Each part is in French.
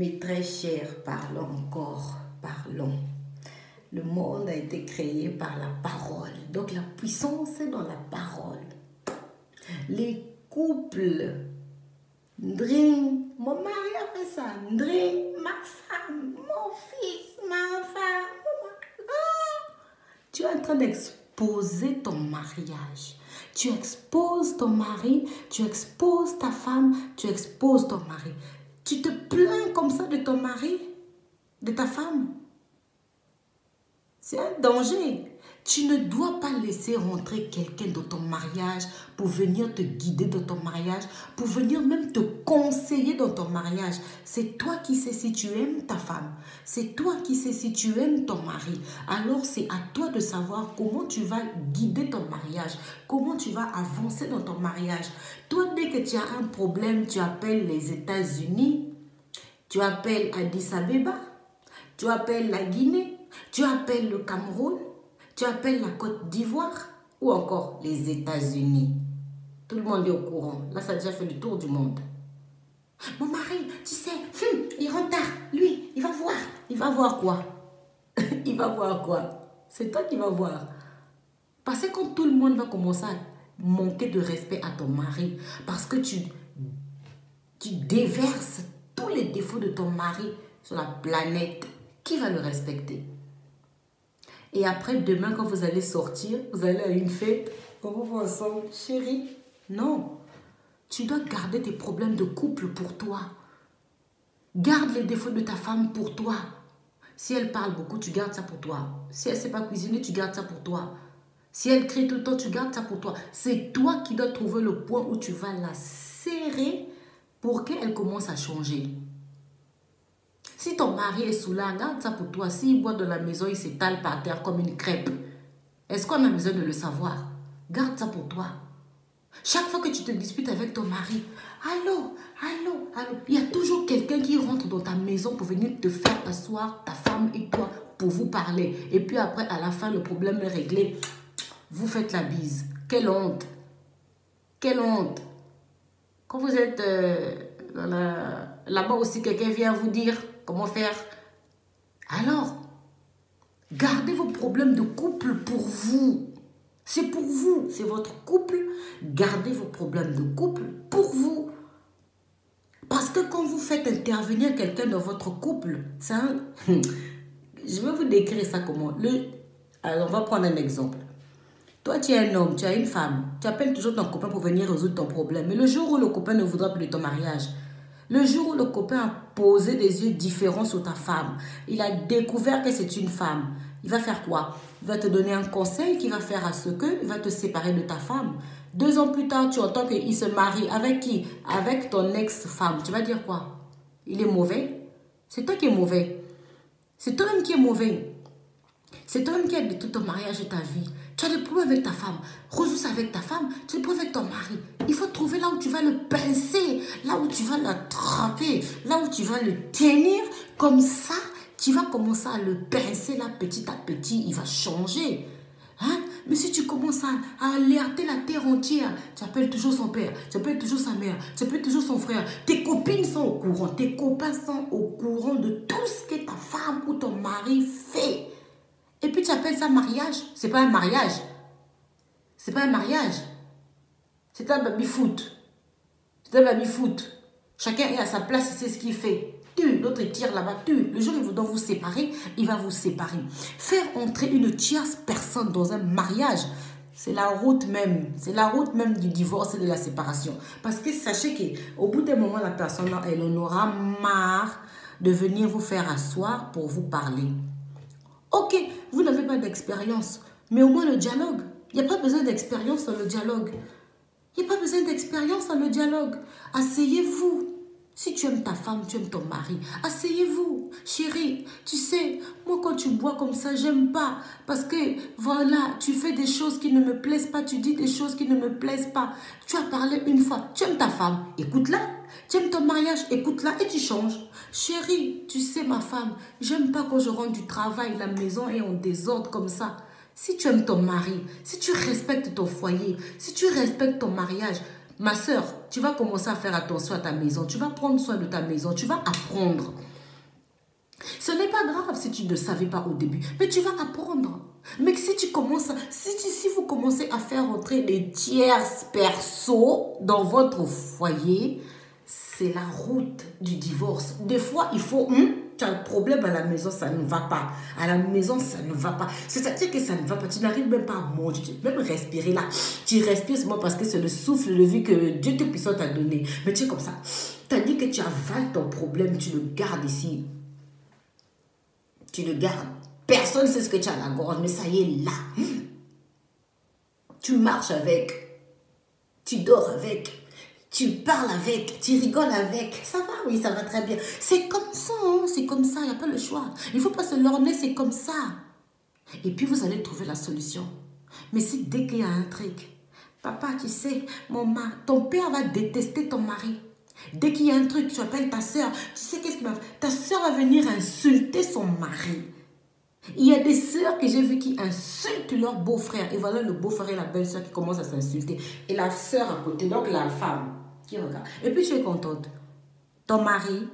Mes très chers, parlons encore, parlons. Le monde a été créé par la parole. Donc la puissance est dans la parole. Les couples, Ndring, mon mari a fait ça, Ndring, ma femme, mon fils, ma femme, tu es en train d'exposer ton mariage. Tu exposes ton mari, tu exposes ta femme, tu exposes ton mari. Tu te plains comme ça de ton mari, de ta femme. C'est un danger. Tu ne dois pas laisser rentrer quelqu'un dans ton mariage pour venir te guider dans ton mariage, pour venir même te conseiller dans ton mariage. C'est toi qui sais si tu aimes ta femme. C'est toi qui sais si tu aimes ton mari. Alors c'est à toi de savoir comment tu vas guider ton mariage, comment tu vas avancer dans ton mariage. Toi, dès que tu as un problème, tu appelles les États-Unis, tu appelles Addis Abeba, tu appelles la Guinée, tu appelles le Cameroun, tu appelles la Côte d'Ivoire ou encore les États-Unis. Tout le monde est au courant. Là, ça a déjà fait le tour du monde. Mon mari, tu sais, il rentre tard. Lui, il va voir. Il va voir quoi? Il va voir quoi? C'est toi qui vas voir. Parce que quand tout le monde va commencer à manquer de respect à ton mari, parce que tu déverses tous les défauts de ton mari sur la planète, qui va le respecter? Et après, demain, quand vous allez sortir, vous allez à une fête, comment vous ensemble, chérie? Non. Tu dois garder tes problèmes de couple pour toi. Garde les défauts de ta femme pour toi. Si elle parle beaucoup, tu gardes ça pour toi. Si elle ne sait pas cuisiner, tu gardes ça pour toi. Si elle crie tout le temps, tu gardes ça pour toi. C'est toi qui dois trouver le point où tu vas la serrer pour qu'elle commence à changer. Si ton mari est sous là, garde ça pour toi. S'il boit de la maison, il s'étale par terre comme une crêpe. Est-ce qu'on a besoin de le savoir? Garde ça pour toi. Chaque fois que tu te disputes avec ton mari, allô, allô, allô, il y a toujours quelqu'un qui rentre dans ta maison pour venir te faire asseoir, ta femme et toi, pour vous parler. Et puis après, à la fin, le problème est réglé. Vous faites la bise. Quelle honte. Quelle honte. Quand vous êtes là-bas aussi, quelqu'un vient vous dire comment faire. Alors, gardez vos problèmes de couple pour vous. C'est pour vous, c'est votre couple. Gardez vos problèmes de couple pour vous. Parce que quand vous faites intervenir quelqu'un dans votre couple, c'est un... Je vais vous décrire ça comment. Alors, on va prendre un exemple. Toi, tu es un homme, tu as une femme. Tu appelles toujours ton copain pour venir résoudre ton problème. Mais le jour où le copain ne voudra plus de ton mariage, le jour où le copain a posé des yeux différents sur ta femme, il a découvert que c'est une femme, il va faire quoi? Il va te donner un conseil qui va faire à ce que il va te séparer de ta femme. 2 ans plus tard, tu entends qu'il se marie. Avec qui? Avec ton ex-femme. Tu vas dire quoi? Il est mauvais? C'est toi qui es mauvais. C'est toi-même qui es mauvais. C'est toi-même qui as détruit ton mariage et ta vie. Tu as des problèmes avec ta femme. Résous ça avec ta femme. Tu as des problèmes avec ton mari. Il faut trouver là où tu vas le pincer, là où tu vas l'attraper, là où tu vas le tenir. Comme ça, tu vas commencer à le pincer là petit à petit. Il va changer. Hein? Mais si tu commences à alerter la terre entière, tu appelles toujours son père, tu appelles toujours sa mère, tu appelles toujours son frère. Tes copines sont au courant, tes copains sont au courant de tout ce que ta femme ou ton mari fait. Et puis tu appelles ça mariage. C'est pas un mariage. C'est pas un mariage. C'est un baby-foot. C'est un baby-foot. Chacun est à sa place, il sait ce qu'il fait. L'autre tire là-bas. Le jour où il doit vous séparer, il va vous séparer. Faire entrer une tierce personne dans un mariage, c'est la route même. C'est la route même du divorce et de la séparation. Parce que sachez qu'au bout d'un moment, la personne, elle en aura marre de venir vous faire asseoir pour vous parler. Ok, vous n'avez pas d'expérience, mais au moins le dialogue. Il n'y a pas besoin d'expérience dans le dialogue. Il n'y a pas besoin d'expérience dans le dialogue. Asseyez-vous. Si tu aimes ta femme, tu aimes ton mari, asseyez-vous. Chérie, tu sais, moi quand tu bois comme ça, j'aime pas. Parce que, voilà, tu fais des choses qui ne me plaisent pas, tu dis des choses qui ne me plaisent pas. Tu as parlé une fois, tu aimes ta femme, écoute-la. Tu aimes ton mariage, écoute-la et tu changes. Chérie, tu sais ma femme, j'aime pas quand je rentre du travail, la maison est en désordre comme ça. Si tu aimes ton mari, si tu respectes ton foyer, si tu respectes ton mariage, Ma soeur, tu vas commencer à faire attention à ta maison. Tu vas prendre soin de ta maison. Tu vas apprendre. Ce n'est pas grave si tu ne savais pas au début, mais tu vas apprendre. Mais si tu commences, si vous commencez à faire entrer des tierces perso dans votre foyer, c'est la route du divorce. Des fois, il faut, tu as un problème à la maison, ça ne va pas. À la maison, ça ne va pas. C'est-à-dire que ça ne va pas. Tu n'arrives même pas à manger, tu peux même respirer là. Tu respires seulement parce que c'est le souffle de vie que Dieu Tout-Puissant t'a donné. Mais tu es comme ça. Tu as dit que tu avales ton problème, tu le gardes ici. Tu le gardes. Personne ne sait ce que tu as à la gorge, mais ça y est là. Tu marches avec. Tu dors avec. Tu parles avec. Tu rigoles avec. Ça va, oui, ça va très bien. C'est comme ça, hein, c'est comme ça, il n'y a pas le choix. Il ne faut pas se lorgner, c'est comme ça. Et puis vous allez trouver la solution. Mais si dès qu'il y a un truc, papa, tu sais, ton père va détester ton mari. Dès qu'il y a un truc, tu appelles ta soeur. Tu sais qu'est-ce qu'il va faire? Ta soeur va venir insulter son mari. Il y a des sœurs que j'ai vues qui insultent leur beau-frère. Et voilà le beau-frère et la belle-sœur qui commencent à s'insulter. Et la sœur à côté, donc la femme qui regarde. Et puis tu es contente. Ton mari.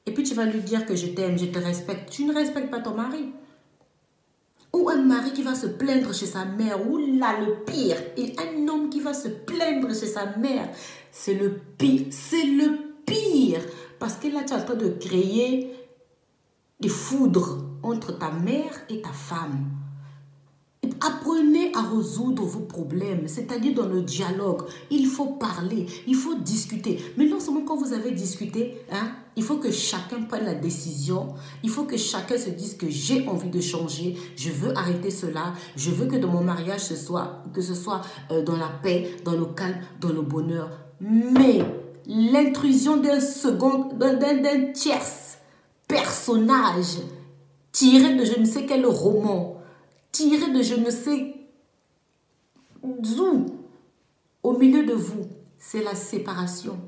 Et puis tu vas lui dire que je t'aime, je te respecte. Tu ne respectes pas ton mari. Ou un mari qui va se plaindre chez sa mère. Ou là, le pire. Et un homme qui va se plaindre chez sa mère. C'est le pire. C'est le pire. Parce que là, tu es en train de créer des foudres entre ta mère et ta femme. Apprenez à résoudre vos problèmes, c'est-à-dire dans le dialogue. Il faut parler, il faut discuter. Mais non seulement quand vous avez discuté, il faut que chacun prenne la décision. Il faut que chacun se dise que j'ai envie de changer, je veux arrêter cela, je veux que dans mon mariage, que ce soit dans la paix, dans le calme, dans le bonheur. Mais l'intrusion d'un tierce personnage tiré de je ne sais quel roman, tiré de je ne sais où, au milieu de vous, c'est la séparation.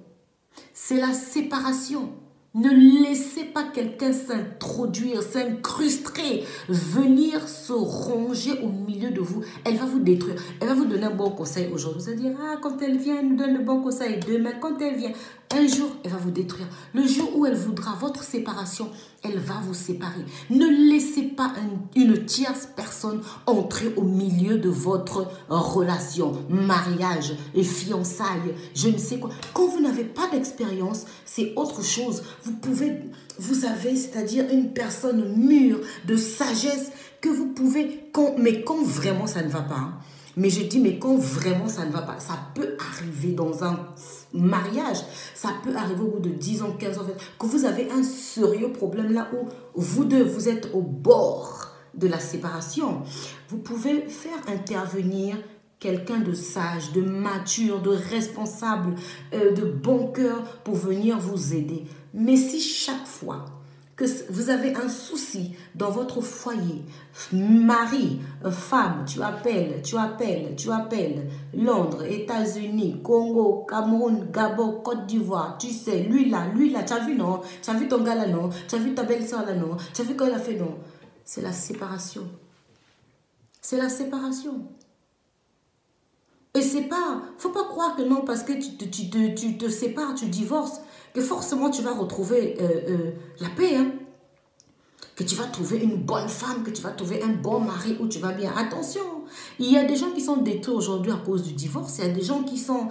C'est la séparation. Ne laissez pas quelqu'un s'introduire, s'incruster, venir se ronger au milieu de vous. Elle va vous détruire. Elle va vous donner un bon conseil aujourd'hui. Vous allez dire, quand elle vient, elle nous donne le bon conseil. Demain, quand elle vient, un jour, elle va vous détruire. Le jour où elle voudra votre séparation, elle va vous séparer. Ne laissez pas une tierce personne entrer au milieu de votre relation, mariage, et fiançailles, je ne sais quoi. Quand vous n'avez pas d'expérience, c'est autre chose. Vous avez, c'est-à-dire une personne mûre, de sagesse, que vous pouvez, mais quand vraiment ça ne va pas, mais je dis, mais quand vraiment ça ne va pas, ça peut arriver dans un mariage, ça peut arriver au bout de 10 ans, 15 ans, que vous avez un sérieux problème là où vous deux, vous êtes au bord de la séparation. Vous pouvez faire intervenir quelqu'un de sage, de mature, de responsable, de bon cœur pour venir vous aider. Mais si chaque fois que vous avez un souci dans votre foyer, mari, femme, tu appelles, Londres, États-Unis, Congo, Cameroun, Gabon, Côte d'Ivoire, tu sais, lui là, tu as vu non, tu as vu ton gars là non, tu as vu ta belle-sœur là non, tu as vu qu'elle a fait non. C'est la séparation. C'est la séparation. Et c'est pas, faut pas croire que non, parce que tu te sépares, tu divorces, que forcément tu vas retrouver la paix, hein. Que tu vas trouver une bonne femme, que tu vas trouver un bon mari où tu vas bien. Attention, il y a des gens qui sont détruits aujourd'hui à cause du divorce, il y a des gens qui sont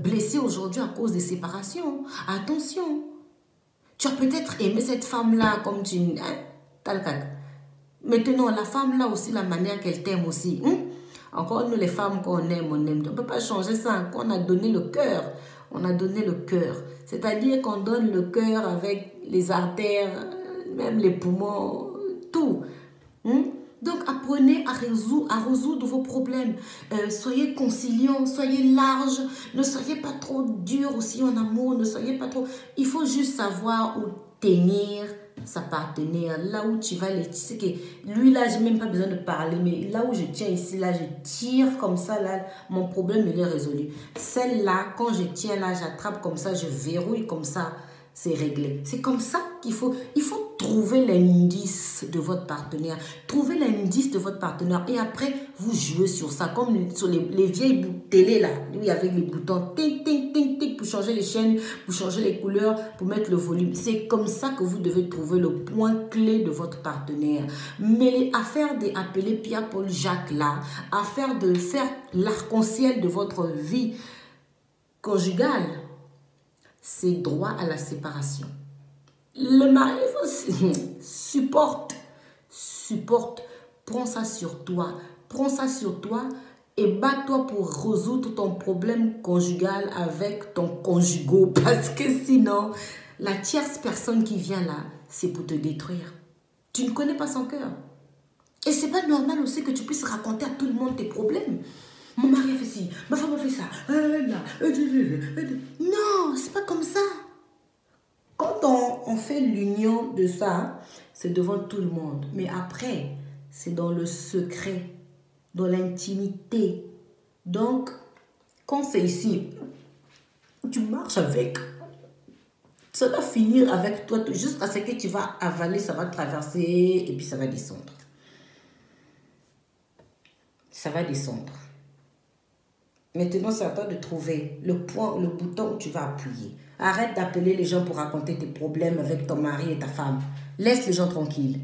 blessés aujourd'hui à cause des séparations. Attention, tu as peut-être aimé cette femme-là comme tu... T'as le cas. Maintenant, la femme-là aussi, la manière qu'elle t'aime aussi. Encore nous, les femmes qu'on aime, on aime. On ne peut pas changer ça. Quand on a donné le cœur, on a donné le cœur. C'est-à-dire qu'on donne le cœur avec les artères, même les poumons, tout. Donc, apprenez à résoudre vos problèmes. Soyez conciliants, soyez larges. Ne soyez pas trop dur aussi en amour. Ne soyez pas trop... Il faut juste savoir où tenir sa partenaire, là où tu vas les... Tu sais que lui là, j'ai même pas besoin de parler, mais là où je tiens ici, là, je tire comme ça, là, mon problème, il est résolu. Celle-là, quand je tiens là, j'attrape comme ça, je verrouille comme ça, c'est réglé. C'est comme ça qu'il faut... Il faut Trouvez l'indice de votre partenaire. Trouvez l'indice de votre partenaire et après, vous jouez sur ça. Comme sur les vieilles télé là, oui, avec les boutons, tic, tic, tic, tic, pour changer les chaînes, pour changer les couleurs, pour mettre le volume. C'est comme ça que vous devez trouver le point clé de votre partenaire. Mais à faire appeler Pierre-Paul Jacques là, à faire l'arc-en-ciel de votre vie conjugale, c'est droit à la séparation. Le mari supporte, prends ça sur toi, et bats-toi pour résoudre ton problème conjugal avec ton conjugal, parce que sinon, la tierce personne qui vient là, c'est pour te détruire. Tu ne connais pas son cœur. Et c'est pas normal aussi que tu puisses raconter à tout le monde tes problèmes. Mon mari a fait ci, ma femme a fait ça. Non, c'est pas comme ça. Quand on fait l'union de ça, c'est devant tout le monde. Mais après, c'est dans le secret, dans l'intimité. Donc, quand c'est ici, tu marches avec. Ça va finir avec toi jusqu'à ce que tu vas avaler, ça va traverser et puis ça va descendre. Ça va descendre. Maintenant, c'est à toi de trouver le bouton où tu vas appuyer. Arrête d'appeler les gens pour raconter tes problèmes avec ton mari et ta femme. Laisse les gens tranquilles.